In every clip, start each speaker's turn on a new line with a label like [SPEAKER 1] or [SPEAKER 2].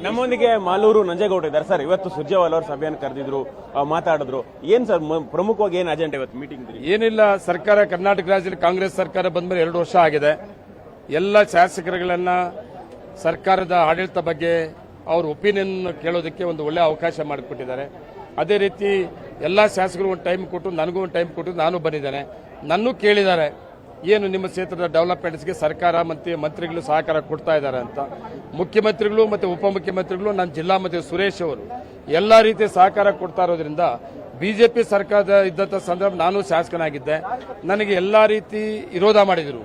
[SPEAKER 1] ನಮ್ಮೊಂದಿಗೆ ಮಾಲೂರು ನಂಜೇಗೌಡ ಇದ್ದಾರೆ ಸರ್. ಇವತ್ತು ಸುರ್ಜೇವಾಲ ಅವರು ಸಭೆಯನ್ನು ಕರೆದಿದ್ರು, ಮಾತಾಡಿದ್ರು. ಏನ್ ಸರ್ ಪ್ರಮುಖವಾಗಿ ಏನ್ ಅಜೆಂಡಾ ಇವತ್ತು ಮೀಟಿಂಗ್?
[SPEAKER 2] ಏನಿಲ್ಲ, ಸರ್ಕಾರ ಕರ್ನಾಟಕ ರಾಜ್ಯದಲ್ಲಿ ಕಾಂಗ್ರೆಸ್ ಸರ್ಕಾರ ಬಂದ್ಮೇಲೆ 2 ವರ್ಷ ಆಗಿದೆ. ಎಲ್ಲ ಶಾಸಕರುಗಳನ್ನ ಸರ್ಕಾರದ ಆಡಳಿತ ಬಗ್ಗೆ ಅವ್ರ ಒಪಿನಿಯನ್ ಕೇಳೋದಕ್ಕೆ ಒಂದು ಒಳ್ಳೆ ಅವಕಾಶ ಮಾಡಿಕೊಟ್ಟಿದ್ದಾರೆ. ಅದೇ ರೀತಿ ಎಲ್ಲ ಶಾಸಕರು ಒಂದು ಟೈಮ್ ಕೊಟ್ಟು, ನನಗೂ ಒಂದು ಟೈಮ್ ಕೊಟ್ಟು ನಾನು ಬಂದಿದ್ದೇನೆ. ನನ್ನೂ ಕೇಳಿದ್ದಾರೆ, ಏನು ನಿಮ್ಮ ಕ್ಷೇತ್ರದ ಡೆವಲಪ್ಮೆಂಟ್ಸ್ಗೆ ಸರ್ಕಾರ ಮತ್ತು ಮಂತ್ರಿಗಳು ಸಹಕಾರ ಕೊಡ್ತಾ ಇದ್ದಾರೆ ಅಂತ. ಮುಖ್ಯಮಂತ್ರಿಗಳು ಮತ್ತು ಉಪಮುಖ್ಯಮಂತ್ರಿಗಳು, ನನ್ನ ಜಿಲ್ಲಾ ಮಂತ್ರಿ ಸುರೇಶ್ ಅವರು ಎಲ್ಲ ರೀತಿಯ ಸಹಕಾರ ಕೊಡ್ತಾ ಇರೋದ್ರಿಂದ ಬಿಜೆಪಿ ಸರ್ಕಾರದ ಇದ್ದಂಥ ಸಂದರ್ಭ ನಾನು ಶಾಸಕನಾಗಿದ್ದೆ, ನನಗೆ ಎಲ್ಲ ರೀತಿ ವಿರೋಧ ಮಾಡಿದರು,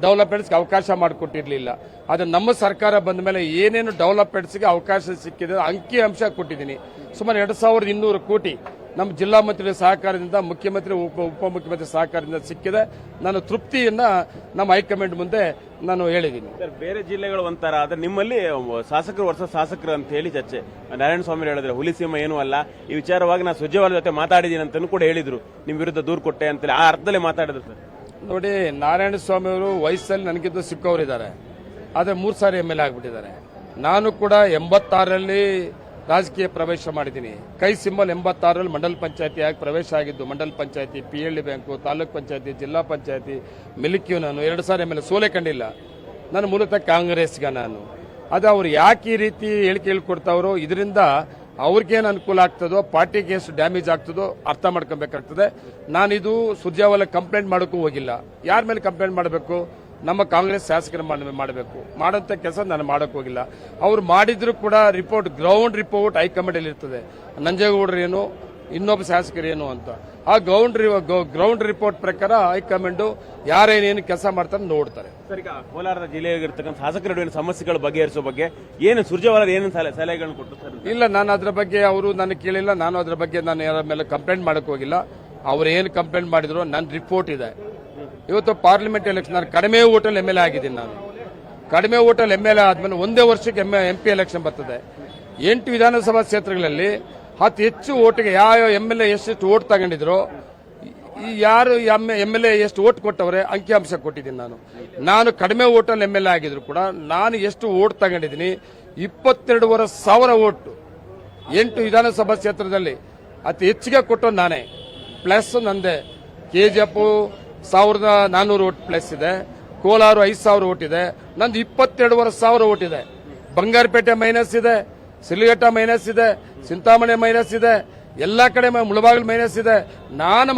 [SPEAKER 2] ಡೆವಲಪ್ಮೆಂಟ್ಸ್ಗೆ ಅವಕಾಶ ಮಾಡಿಕೊಟ್ಟಿರಲಿಲ್ಲ. ಆದರೆ ನಮ್ಮ ಸರ್ಕಾರ ಬಂದ ಮೇಲೆ ಏನೇನು ಡೆವಲಪ್ಮೆಂಟ್ಸ್ಗೆ ಅವಕಾಶ ಸಿಕ್ಕಿದೆ ಅಂಕಿ ಅಂಶ ಕೊಟ್ಟಿದ್ದೀನಿ. ಸುಮಾರು 2200 ಕೋಟಿ ನಮ್ಮ ಜಿಲ್ಲಾ ಮಂತ್ರಿಗಳ ಸಹಕಾರದಿಂದ, ಮುಖ್ಯಮಂತ್ರಿ ಉಪಮುಖ್ಯಮಂತ್ರಿ ಸಹಕಾರದಿಂದ ಸಿಕ್ಕಿದೆ. ನಾನು ತೃಪ್ತಿಯನ್ನ ನಮ್ಮ ಹೈಕಮಾಂಡ್ ಮುಂದೆ ನಾನು ಹೇಳಿದ್ದೀನಿ.
[SPEAKER 1] ಸರ್, ಬೇರೆ ಜಿಲ್ಲೆಗಳು ಒಂಥರ, ಆದ್ರೆ ನಿಮ್ಮಲ್ಲಿ ಶಾಸಕರು ವರ್ಷ ಶಾಸಕರು ಅಂತ ಹೇಳಿ ಚರ್ಚೆ. ನಾರಾಯಣ ಸ್ವಾಮಿ ಹೇಳಿದ್ರೆ ಹುಲಿ ಸಿಂಹ ಏನೂ ಅಲ್ಲ, ಈ ವಿಚಾರವಾಗಿ ನಾನು ಸುರ್ಜೇವಾಲ ಜೊತೆ ಮಾತಾಡಿದ್ದೀನಿ ಅಂತ ಕೂಡ ಹೇಳಿದ್ರು, ನಿಮ್ ವಿರುದ್ಧ ದೂರು ಕೊಟ್ಟೆ ಅಂತೇಳಿ ಆ ಅರ್ಥದಲ್ಲೇ ಮಾತಾಡಿದ್ರು ಸರ್.
[SPEAKER 2] ನೋಡಿ, ನಾರಾಯಣ ಸ್ವಾಮಿ ಅವರು ವಯಸ್ಸಲ್ಲಿ ನನಗಿದ್ದು ಸಿಕ್ಕವರಿದ್ದಾರೆ, ಆದರೆ 3 ಸಾರಿ MLA ಆಗಿಬಿಟ್ಟಿದ್ದಾರೆ. ನಾನು ಕೂಡ 86ರಲ್ಲಿ ರಾಜಕೀಯ ಪ್ರವೇಶ ಮಾಡಿದ್ದೀನಿ. ಕೈ ಸಿಂಬಲ್ 86ರಲ್ಲಿ ಮಂಡಲ ಪಂಚಾಯತಿ ಆಗಿ ಪ್ರವೇಶ ಆಗಿದ್ದು. ಮಂಡಲ ಪಂಚಾಯತಿ, PLD ಬ್ಯಾಂಕು, ತಾಲೂಕ್ ಪಂಚಾಯತಿ, ಜಿಲ್ಲಾ ಪಂಚಾಯತಿ, ಮಿಲಿಕ್ಯೂ. ನಾನು 2 ಸಾರಿ MLA ಸೋಲೆ ಕಂಡಿಲ್ಲ. ನಾನು ಮೂಲತಃ ಕಾಂಗ್ರೆಸ್ಗ ನಾನು. ಅದು ಅವ್ರು ಯಾಕೆ ಈ ರೀತಿ ಹೇಳಿಕೆ ಹೇಳ್ಕೊಡ್ತಾವ್ರೋ, ಇದರಿಂದ ಅವ್ರಿಗೇನು ಅನುಕೂಲ ಆಗ್ತದೋ, ಪಾರ್ಟಿಗೆ ಎಷ್ಟು ಡ್ಯಾಮೇಜ್ ಆಗ್ತದೋ ಅರ್ಥ ಮಾಡ್ಕೊಬೇಕಾಗ್ತದೆ. ನಾನಿದು ಸುರ್ಜೇವಾಲ ಕಂಪ್ಲೇಂಟ್ ಮಾಡೋಕ್ಕೂ ಹೋಗಿಲ್ಲ. ಯಾರ ಮೇಲೆ ಕಂಪ್ಲೇಂಟ್ ಮಾಡಬೇಕು? ನಮ್ಮ ಕಾಂಗ್ರೆಸ್ ಶಾಸಕರ ಮಾಡಬೇಕು. ಮಾಡೋಂಥ ಕೆಲಸ ನಾನು ಮಾಡೋಕೆ ಹೋಗಿಲ್ಲ. ಅವ್ರು ಮಾಡಿದ್ರು ಕೂಡ ರಿಪೋರ್ಟ್, ಗ್ರೌಂಡ್ ರಿಪೋರ್ಟ್ ಹೈಕಮಾಂಡ್ ಇರ್ತದೆ. ನಂಜೇಗೌಡರೇನು, ಇನ್ನೊಬ್ಬ ಶಾಸಕರೇನು ಅಂತ. ಆ ಗ್ರೌಂಡ್ ರಿಪೋರ್ಟ್ ಪ್ರಕಾರ ಹೈಕಮಾಂಡ್ ಯಾರೇನೇನು ಕೆಲಸ ಮಾಡ್ತಾರೆ ನೋಡ್ತಾರೆ.
[SPEAKER 1] ಸರ್, ಈಗ ಕೋಲಾರದ ಜಿಲ್ಲೆಯಾಗಿರ್ತಕ್ಕಂಥ ಶಾಸಕರ ನಡುವಿನ ಸಮಸ್ಯೆಗಳ ಬಗೆಹರಿಸುವ ಬಗ್ಗೆ ಏನು ಸುರ್ಜೇವಾಲ ಏನೇನು ಸಲಹೆಗಳನ್ನು ಕೊಟ್ಟು ಸರ್?
[SPEAKER 2] ಇಲ್ಲ, ನಾನು ಅದರ ಬಗ್ಗೆ ಅವರು ನನಗೆ ಕೇಳಿಲ್ಲ. ನಾನು ಅದರ ಬಗ್ಗೆ ನಾನು ಯಾರ ಮೇಲೆ ಕಂಪ್ಲೇಂಟ್ ಮಾಡಕ್ಕೆ ಹೋಗಿಲ್ಲ. ಅವ್ರು ಏನು ಕಂಪ್ಲೇಂಟ್ ಮಾಡಿದ್ರು ನನ್ನ ರಿಪೋರ್ಟ್ ಇದೆ. ಇವತ್ತು ಪಾರ್ಲಿಮೆಂಟ್ ಎಲೆಕ್ಷನ್ ನಾನು ಕಡಿಮೆ ಓಟಲ್ಲಿ MLA ಆಗಿದ್ದೀನಿ. ನಾನು ಕಡಿಮೆ ಓಟಲ್ಲಿ MLA ಆದ್ಮೇಲೆ 1 ವರ್ಷಕ್ಕೆ MP ಎಲೆಕ್ಷನ್ ಬರ್ತದೆ. 8 ವಿಧಾನಸಭಾ ಕ್ಷೇತ್ರಗಳಲ್ಲಿ ಅತಿ ಹೆಚ್ಚು ಓಟಿಗೆ ಯಾವ MLA ಎಷ್ಟು ಓಟ್ ತಗೊಂಡಿದ್ರು, ಯಾರು MLA ಎಷ್ಟು ಓಟ್ ಕೊಟ್ಟವ್ರೆ ಅಂಕಿಅಂಶ ಕೊಟ್ಟಿದ್ದೀನಿ. ನಾನು ಕಡಿಮೆ ಓಟಲ್ಲಿ MLA ಆಗಿದ್ರು ಕೂಡ ನಾನು ಎಷ್ಟು ಓಟ್ ತಗೊಂಡಿದ್ದೀನಿ, 22,500 ಓಟು 8 ವಿಧಾನಸಭಾ ಕ್ಷೇತ್ರದಲ್ಲಿ ಅತಿ ಹೆಚ್ಚಿಗೆ ಕೊಟ್ಟು ನಾನೇ. ಪ್ಲಸ್ ನಂದೆ KGF 1400 ಓಟ್ ಪ್ಲಸ್ ಇದೆ, ಕೋಲಾರ 5000 ಓಟ್ ಇದೆ, ನಂದು 22,500 ಓಟ್ ಇದೆ. ಬಂಗಾರಪೇಟೆ ಮೈನಸ್ ಇದೆ, ಸಿಲ್ಗಟ್ಟ ಮೈನಸ್ ಇದೆ, ಚಿಂತಾಮಣಿ ಮೈನಸ್ ಇದೆ, ಎಲ್ಲಾ ಕಡೆ ಮುಳಬಾಗಿಲು ಮೈನಸ್ ಇದೆ. ನಾನು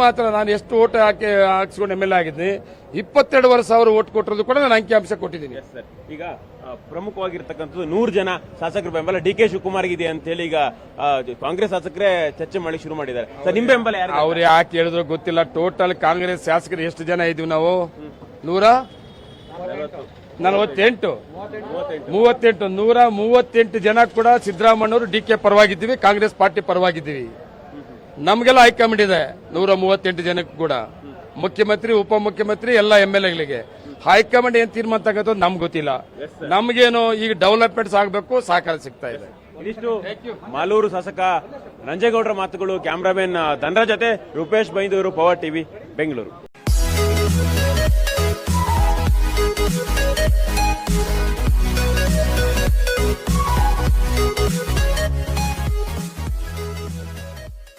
[SPEAKER 2] ಎಷ್ಟು ಓಟ್ ಹಾಕಿಸ್ಕೊಂಡು MLA ಆಗಿದ್ದೀನಿ, 22,500 ಓಟ್ ಕೊಟ್ಟಿರೋದು ಕೂಡ ನಾನು ಅಂಕಿಅಂಶ ಕೊಟ್ಟಿದ್ದೀನಿ.
[SPEAKER 1] ಈಗ ಪ್ರಮುಖವಾಗಿರ್ತಕ್ಕಂಥದ್ದು 100 ಜನ ಶಾಸಕರ ಬೆಂಬಲ DK ಶಿವಕುಮಾರ್ ಇದೆ ಅಂತ ಹೇಳಿ ಈಗ ಕಾಂಗ್ರೆಸ್ ಶಾಸಕರೇ ಚರ್ಚೆ ಮಾಡಿ ಶುರು ಮಾಡಿದ್ದಾರೆ. ಸರ್, ನಿಮ್ಮ ಬೆಂಬಲ ಯಾರು?
[SPEAKER 2] ಅವ್ರು ಯಾಕೆ ಹೇಳಿದ್ರು ಗೊತ್ತಿಲ್ಲ. ಟೋಟಲ್ ಕಾಂಗ್ರೆಸ್ ಶಾಸಕರು ಎಷ್ಟು ಜನ ಇದೀವಿ ನಾವು? 148 138 ಜನ ಕೂಡ ಸಿದ್ದರಾಮಯ್ಯವರು DK ಪರವಾಗಿದ್ದೀವಿ, ಕಾಂಗ್ರೆಸ್ ಪಾರ್ಟಿ ಪರವಾಗಿದ್ದೀವಿ. ನಮ್ಗೆಲ್ಲ ಹೈಕಮಾಂಡ್ ಇದೆ 138 ಜನಕ್ಕೆ ಕೂಡ, ಮುಖ್ಯಮಂತ್ರಿ ಉಪಮುಖ್ಯಮಂತ್ರಿ ಎಲ್ಲ MLAಗಳಿಗೆ. ಹೈಕಮಾಂಡ್ ಏನ್ ತೀರ್ಮಾನ ತಗೋದು ನಮ್ಗೆ ಗೊತ್ತಿಲ್ಲ. ನಮ್ಗೇನು ಈಗ ಡೆವಲಪ್ಮೆಂಟ್ಸ್ ಆಗಬೇಕು, ಸಹಕಾರ ಸಿಗ್ತಾ ಇದೆ.
[SPEAKER 1] ಇದಿಷ್ಟು ಮಾಲೂರು ಶಾಸಕ ನಂಜೇಗೌಡರ ಮಾತುಗಳು. ಕ್ಯಾಮರಾಮನ್ ಧನರಾಜ್ ಜೊತೆ ರೂಪೇಶ್ ಬೈಂದೂರು, ಪವರ್ ಟಿವಿ, ಬೆಂಗಳೂರು.